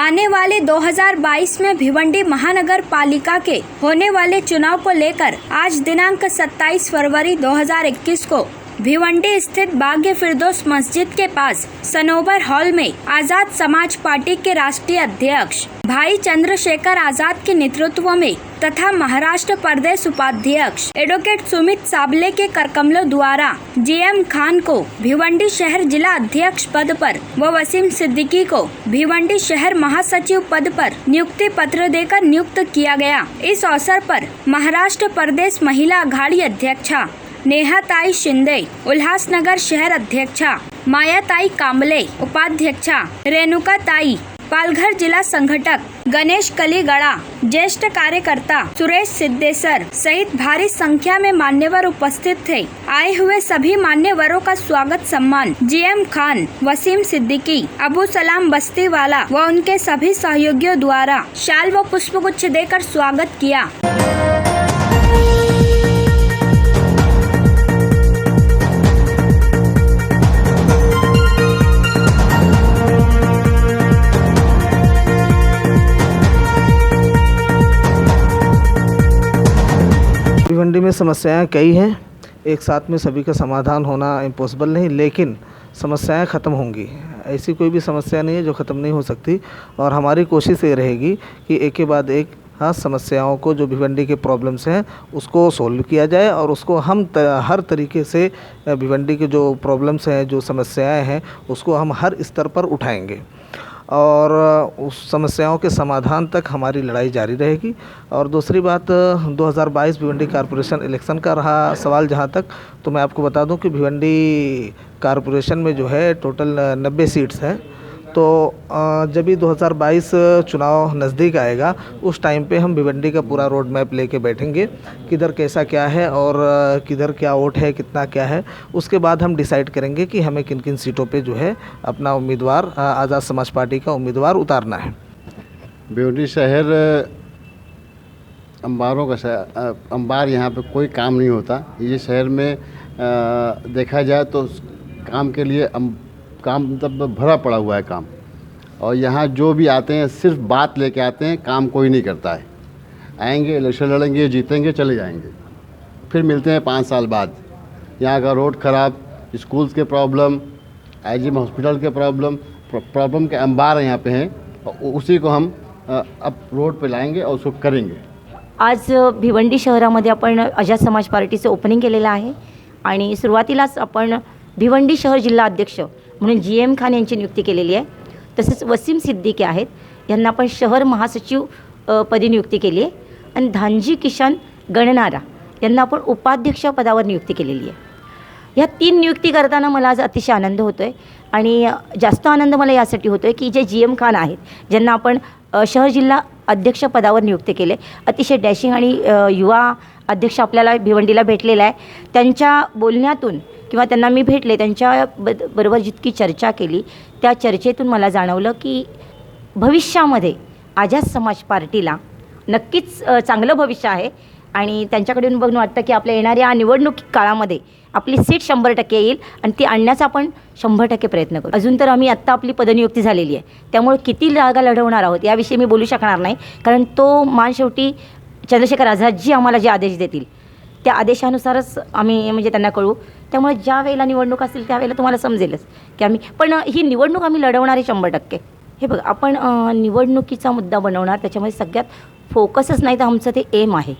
आने वाले 2022 में भिवंडी महानगर पालिका के होने वाले चुनाव को लेकर आज दिनांक 27 फरवरी 2021 को भिवंडी स्थित बाग्य फिरदौस मस्जिद के पास सनोबर हॉल में आजाद समाज पार्टी के राष्ट्रीय अध्यक्ष भाई चंद्रशेखर आजाद के नेतृत्व में तथा महाराष्ट्र प्रदेश उपाध्यक्ष एडवोकेट सुमित साबले के करकमलों द्वारा जीएम खान को भिवंडी शहर जिला अध्यक्ष पद पर व वसीम सिद्दीकी को भिवंडी शहर महासचिव पद पर नियुक्ति पत्र देकर नियुक्त किया गया। इस अवसर पर महाराष्ट्र प्रदेश महिला अघाड़ी अध्यक्षा नेहाताई शिंदे, उल्हासनगर शहर अध्यक्षा मायाताई कांबले, उपाध्यक्षा रेणुकाताई, पालघर जिला संघटक गणेश कलीगड़ा, ज्येष्ठ कार्यकर्ता सुरेश सिद्धेसर सहित भारी संख्या में मान्यवर उपस्थित थे। आए हुए सभी मान्यवरों का स्वागत सम्मान जीएम खान, वसीम सिद्दीकी, अबू सलाम बस्तीवाला व उनके सभी सहयोगियों द्वारा शाल व पुष्पगुच्छ देकर स्वागत किया। भिवंडी में समस्याएं कई हैं, एक साथ में सभी का समाधान होना इम्पॉसिबल नहीं, लेकिन समस्याएं ख़त्म होंगी। ऐसी कोई भी समस्या नहीं है जो ख़त्म नहीं हो सकती और हमारी कोशिश ये रहेगी कि एक के बाद एक समस्याओं को जो भिवंडी के प्रॉब्लम्स हैं उसको सोल्व किया जाए और उसको हम हर तरीके से भिवंडी के जो प्रॉब्लम्स हैं, जो समस्याएँ हैं, उसको हम हर स्तर पर उठाएँगे और उस समस्याओं के समाधान तक हमारी लड़ाई जारी रहेगी। और दूसरी बात 2022 भिवंडी कॉरपोरेशन इलेक्शन का रहा सवाल जहां तक, तो मैं आपको बता दूं कि भिवंडी कॉरपोरेशन में जो है टोटल 90 सीट्स हैं। तो जब भी 2022 चुनाव नज़दीक आएगा उस टाइम पे हम भिवंडी का पूरा रोड मैप लेके बैठेंगे, किधर कैसा क्या है और किधर क्या वोट है, कितना क्या है। उसके बाद हम डिसाइड करेंगे कि हमें किन किन सीटों पे जो है अपना उम्मीदवार आज़ाद समाज पार्टी का उम्मीदवार उतारना है। भिवंडी शहर अंबारों का शहर, अंबार यहाँ पे कोई काम नहीं होता। ये शहर में देखा जाए तो काम के लिए काम मतलब भरा पड़ा हुआ है काम, और यहाँ जो भी आते हैं सिर्फ बात लेके आते हैं, काम कोई नहीं करता है। आएंगे, इलेक्शन लड़ेंगे, जीतेंगे, चले जाएंगे, फिर मिलते हैं 5 साल बाद। यहाँ का रोड ख़राब, स्कूल्स के प्रॉब्लम, आईजीएम हॉस्पिटल के प्रॉब्लम के अंबार यहाँ पे हैं, और उसी को हम अब रोड पे लाएंगे और उसको करेंगे। आज भिवंडी शहरामध्ये आपण आझाद समाज पार्टीचं ओपनिंग केलेलं आहे आणि सुरुवातीलाच आपण भिवंडी शहर जिल्हा अध्यक्ष म्हणून जीएम खान यांची नियुक्ती केलेली आहे। तसेच वसीम सिद्दीकी आहेत, यांना आपण शहर महासचिव पदी नियुक्ती केली आहे आणि धानजी किशन गणनारा यांना आपण उपाध्यक्ष पदावर नियुक्ती केलेली आहे। ह्या 3 नियुक्ती करताना मला आज अतिशय आनंद होतो आहे आणि जास्त आनंद मला यासाठी होतो आहे की जे जीएम खान आहेत, ज्यांना आपण शहर जिल्हा अध्यक्ष पदावर नियुक्त केले, अतिशय डॅशिंग आणि युवा अध्यक्ष आपल्याला भिवंडीला भेटलेला आहे। त्यांच्या बोलण्यातून किंवा त्यांना मी भेटले, त्यांच्या बरोबर जितकी चर्चा केली त्या चर्चेतून मला जाणवलं की भविष्यामध्ये आझाद समाज पार्टीला नक्कीच चांगलं भविष्य आहे आणि त्यांच्याकडून बघून वाटतं की आपल्या येणाऱ्या निवडणूक काळामध्ये आपली सीट 100% येईल आणि ती आणण्याचा आपण 100% प्रयत्न करू। अजून तर आम्ही आत्ता आपली पदनियुक्ती झालेली आहे, त्यामुळे किती जागा लढवणार आहोत याविषयी मी बोलू शकणार नाही, कारण तो मान शेवटी चंद्रशेखर आझादजी आम्हाला जे आदेश देतील त्या आदेशानुसारच आम्ही म्हणजे त्यांना कळू। त्यामुळे ज्या वेळेला निवडणूक असेल त्यावेळेला तुम्हाला समजेलच की आम्ही, पण ही निवडणूक आम्ही लढवणारे 100%। हे बघा, आपण निवडणुकीचा मुद्दा बनवणार, त्याच्यामध्ये सगळ्यात फोकसच नाही तर आमचं ते एम आहे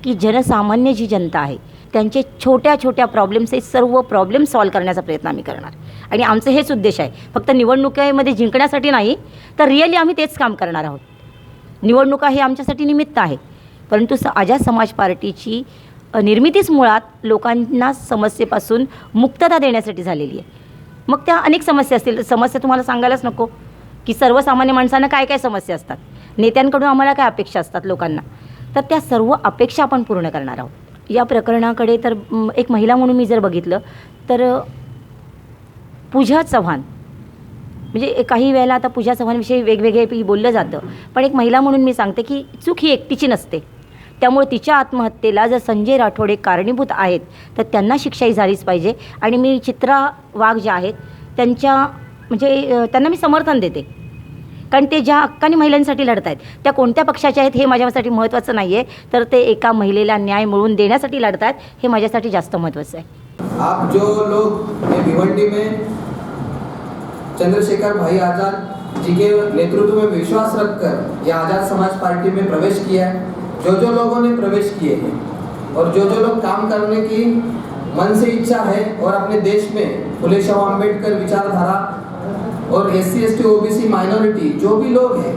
की जनसामान्य जी जनता आहे त्यांचे छोट्या छोट्या प्रॉब्लेम्स, हे सर्व प्रॉब्लेम सॉल्व करण्याचा प्रयत्न आम्ही करणार आणि आमचं हेच उद्देश आहे। फक्त निवडणुकीमध्ये जिंकण्यासाठी नाही तर रिअली आम्ही तेच काम करणार आहोत। निवडणुका हे आमच्यासाठी निमित्त आहे, परंतु आझाद समाज पार्टीची निर्मितीच मुळात लोकांना समस्येपासून मुक्तता देण्यासाठी झालेली आहे। मग त्या अनेक समस्या असतील, समस्या तुम्हाला सांगायलाच नको की सर्वसामान्य माणसांना काय काय समस्या असतात, नेत्यांकडून आम्हाला काय अपेक्षा असतात लोकांना, तर त्या सर्व अपेक्षा आपण पूर्ण करणार आहोत। या प्रकरणाकडे तर एक महिला म्हणून मी जर बघितलं तर पूजा चव्हाण, म्हणजे काही वेळेला आता पूजा चव्हाणविषयी वेगवेगळे बोललं जातं, पण एक महिला म्हणून मी सांगते की चूक ही एकटीची नसते। त्यामुळे तिच्या आत्महत्येला जर संजय राठोडे कारणीभूत आहेत तर त्यांना शिक्षाही झालीच पाहिजे आणि मी चित्रा वाघ ज्या आहेत त्यांच्या म्हणजे त्यांना मी समर्थन देते। कारण ते ज्या हक्काने महिलांसाठी लढत आहेत त्या कोणत्या पक्षाच्या आहेत हे माझ्यासाठी महत्त्वाचं नाही आहे, तर ते एका महिलेला न्याय मिळवून देण्यासाठी लढत आहेत हे माझ्यासाठी जास्त महत्त्वाचं आहे. आप जो लोग ये भिवंडी में चंद्रशेखर भाई आज़ाद जी के नेतृत्व में विश्वास रखकर ये आज़ाद समाज पार्टी में प्रवेश किया है, जो लोगों ने प्रवेश किए हैं और जो लोग काम करने की मन से इच्छा है और अपने देश में फुले शाह अम्बेडकर विचारधारा और SC ST OBC माइनॉरिटी जो भी लोग हैं,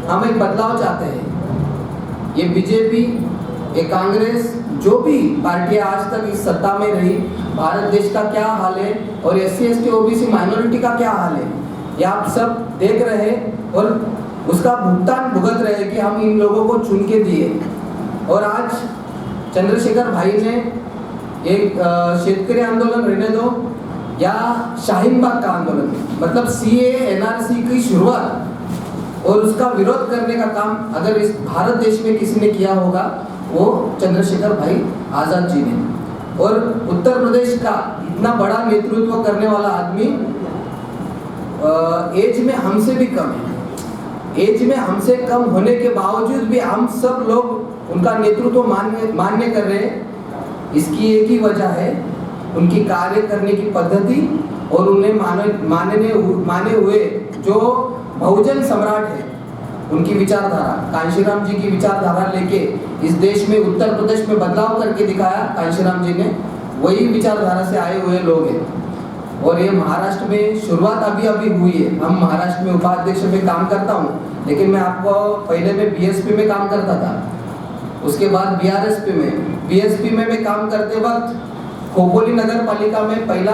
हम एक बदलाव चाहते हैं. ये बीजेपी, ये कांग्रेस, जो भी पार्टियां आज तक इस सत्ता में रही, भारत देश का क्या हाल है और SC ST OBC माइनॉरिटी का क्या हाल है, ये आप सब देख रहे हैं और उसका भुगतान भुगत रहे कि हम इन लोगों को चुन के दिए. और आज चंद्रशेखर भाई ने एक शेतकरी आंदोलन रहने दो या शाहीन बाग का आंदोलन, मतलब CA NRC की शुरुआत और उसका विरोध करने का काम अगर इस भारत देश में किसी ने किया होगा वो चंद्रशेखर भाई आज़ाद जी ने. और उत्तर प्रदेश का इतना बड़ा नेतृत्व करने वाला आदमी एज में हमसे भी कम है. एज में हमसे कम होने के बावजूद भी हम सब लोग उनका नेतृत्व मान्य कर रहे हैं. इसकी एक ही वजह है, उनकी कार्य करने की पद्धति और उन्हें माने हुए जो बहुजन सम्राट है उनकी विचारधारा, कांशीराम जी की विचारधारा लेके इस देश में उत्तर प्रदेश में बदलाव करके दिखाया कांशीराम जी ने. वही विचारधारा से आए हुए लोग हैं. और ये महाराष्ट्र में शुरुआत अभी हुई है. हम महाराष्ट्र में उपाध्यक्ष में काम करता हूँ, लेकिन मैं आपको पहले मैं BSP में काम करता था, उसके बाद BSP में मैं काम करते वक्त खोपोली नगर पालिका में पहला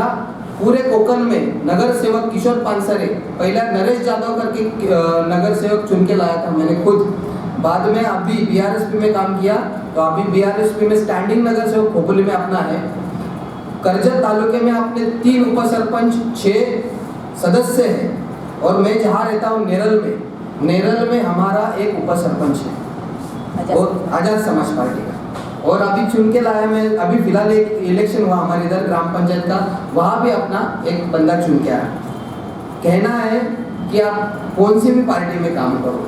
पूरे कोकण में नगर सेवक किशोर पानसरे, पहला नरेश यादव करके नगर सेवक चुन के लाया था मैंने खुद. बाद में अभी BRSP में काम किया, तो अभी BRSP में स्टैंडिंग नगर सेवक खोपोली में अपना है. करजत तालुके में अपने 3 उपसरपंच, 6 सदस्य हैं और मैं जहाँ रहता हूँ नेरल में हमारा एक उपसरपंच है और आज़ाद समाज पार्टी का. और अभी चुन के लाया मैं, अभी फिलहाल एक इलेक्शन हुआ हमारे इधर ग्राम पंचायत का, वहाँ भी अपना एक बंदा चुन के आया. कहना है कि आप कौन सी भी पार्टी में काम करो,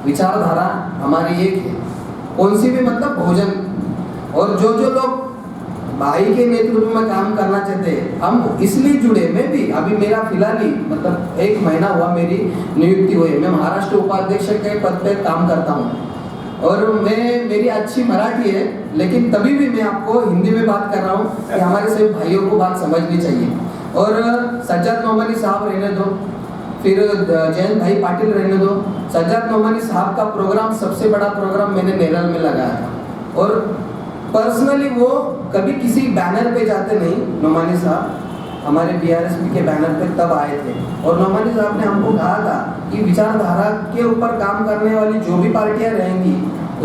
विचारधारा हमारी एक है, कौन सी भी मतलब बहुजन. और जो लोग भाई के नेतृत्व में काम करना चाहते हैं, हम इसलिए जुड़े. मैं भी अभी मेरा फिलहाल ही मतलब 1 महीना हुआ मेरी नियुक्ति हुई. मैं महाराष्ट्र उपाध्यक्ष के पद पे काम करता हूँ और मेरी अच्छी मराठी है, लेकिन तभी भी मैं आपको हिंदी में बात कर रहा हूँ कि हमारे सभी भाइयों को बात समझनी चाहिए. और सज्जाद नोमानी साहब रहने दो, फिर जयंत भाई पाटिल रहने दो. सज्जाद नोमानी साहब का प्रोग्राम सबसे बड़ा प्रोग्राम मैंने नेरल में लगाया था और पर्सनली वो कभी किसी बैनर पे जाते नहीं. नोमानी साहब हमारे BRSP के बैनर पे तब आए थे और नोमानी साहब ने हमको कहा था कि विचारधारा के ऊपर काम करने वाली जो भी पार्टियां रहेंगी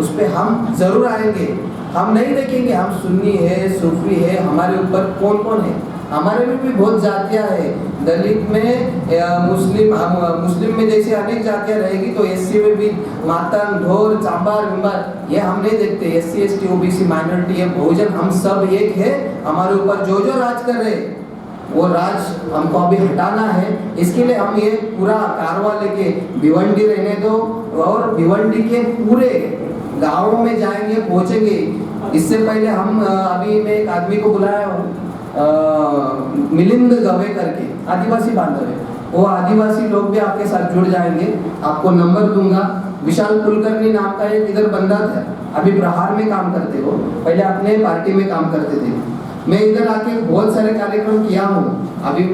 उस पर हम जरूर आएंगे. हम नहीं देखेंगे हम सुन्नी है, सूफी है, हमारे ऊपर कौन है. हमारे में भी बहुत जातियां है. दलित में मुस्लिम में जैसे अनेक जातियां रहेगी, तो SC में भी मातंग, ढोर, चांबार, विंबार, ये हम नहीं देखते. SC ST OBC माइनॉरिटी है, बहुजन, हम सब एक है. हमारे ऊपर जो राज कर रहे वो राज हमको अभी हटाना है. इसके लिए हम ये पूरा कारवा लेके भिवंडी रहने दो और भिवंडी के पूरे गाँवों में जाएंगे, पहुँचेंगे. इससे पहले हम अभी मैं एक आदमी को बुलाया हूँ, मिलिंद गवे करके, आदिवासी बांधव है. वो आदिवासी लोग भी आपके साथ जुड़ जाएंगे. आपको नंबर दूंगा. विशाल कुलकर्णी नाम का एक इधर बंदा था, अभी प्रहार में काम करते हो, पहले अपने पार्टी में काम करते थे. मैं इधर आके बहुत सारे कार्यक्रम किया हूँ. अभी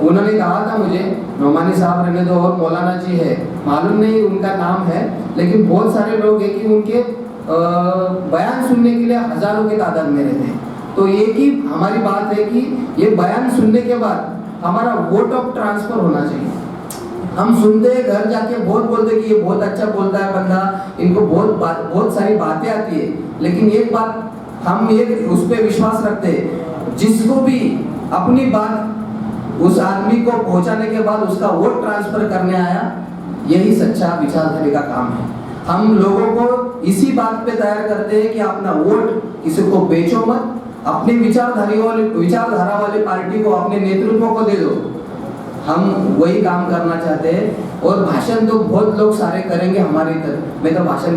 उन्होंने कहा था मुझे नोमानी साहब रहने दो और मौलाना जी है, मालूम नहीं उनका नाम है, लेकिन बहुत सारे लोग हैं कि उनके बयान सुनने के लिए हजारों की तादाद में रहते हैं. तो एक ही हमारी बात है कि ये बयान सुनने के बाद हमारा वोट ऑफ ट्रांसफर होना चाहिए. हम सुनते हैं घर जाके बहुत बोलते कि ये बहुत अच्छा बोलता है बंदा, इनको बहुत सारी बातें आती है, लेकिन एक बात हम ये उस पर विश्वास रखते हैं, जिसको भी अपनी बात उस आदमी को पहुंचाने के बाद उसका वोट ट्रांसफर करने आया, यही सच्चा विचारधारा का काम है. हम लोगों को इसी बात पे तैयार करते हैं कि अपना वोट किसी को बेचो मत, अपनी विचारधारा वाली पार्टी को, अपने नेतृत्व को दे दो. हम वही काम करना चाहते हैं। और भाषण तो बहुत लोग सारे करेंगे हमारी तरफ, मैं तो भाषण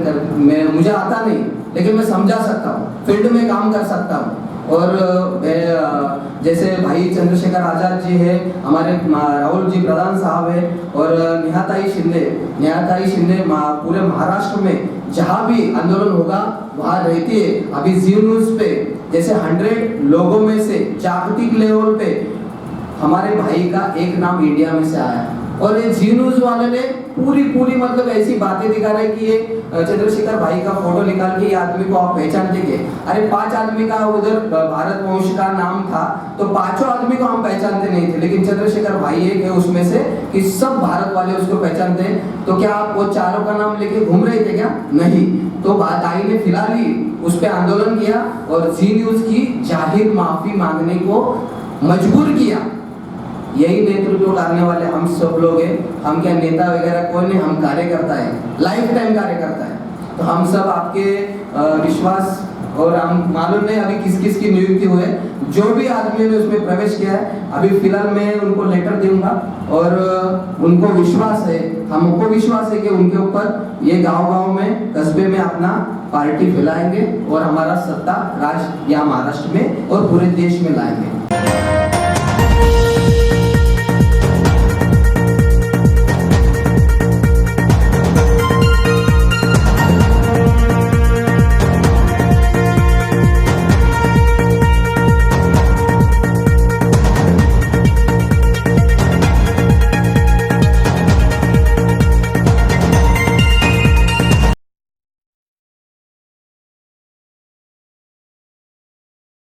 मुझे आता नहीं, लेकिन मैं समझा सकता हूँ, फील्ड में काम कर सकता हूँ। और जैसे भाई चंद्रशेखर आज़ाद जी है, हमारे राहुल जी प्रधान साहब है, और निहाताई शिंदे पूरे महाराष्ट्र में जहाँ भी आंदोलन होगा वहाँ रहती है। अभी जी न्यूज़ पे जैसे 100 लोगों में से जागतिक लेवल पे हमारे भाई का एक नाम इंडिया में से आया। और ये जी न्यूज़ वाले ने पूरी मतलब ऐसी बातें दिखा रहे कि ये चंद्रशेखर भाई का फोटो निकाल के ये आदमी को आप पहचानते क्या? अरे 5 आदमी का उधर भारत वंश का नाम था, तो 5 आदमी को हम पहचानते नहीं थे, लेकिन चंद्रशेखर भाई एक है उसमें से कि सब भारत वाले उसको पहचानते हैं। तो क्या आप वो चारों का नाम लेके घूम रहे थे क्या? नहीं। तो भाई ने फिलहाल ही उस पर आंदोलन किया और जी न्यूज़ की जाहिर माफी मांगने को मजबूर किया। यही नेतृत्व करने वाले हम सब लोग हैं। हम क्या नेता वगैरह कोई नहीं, हम कार्यकर्ता है, लाइफ टाइम कार्यकर्ता है। तो हम सब आपके विश्वास, और हम मालूम नहीं अभी किस किस की नियुक्ति हुई है, जो भी आदमियों ने उसमें प्रवेश किया है, अभी फिलहाल मैं उनको लेटर दूंगा। और उनको विश्वास है, हमको विश्वास है कि उनके ऊपर ये गांव में, कस्बे में अपना पार्टी फैलाएंगे और हमारा सत्ता राज यहाँ महाराष्ट्र में और पूरे देश में लाएंगे।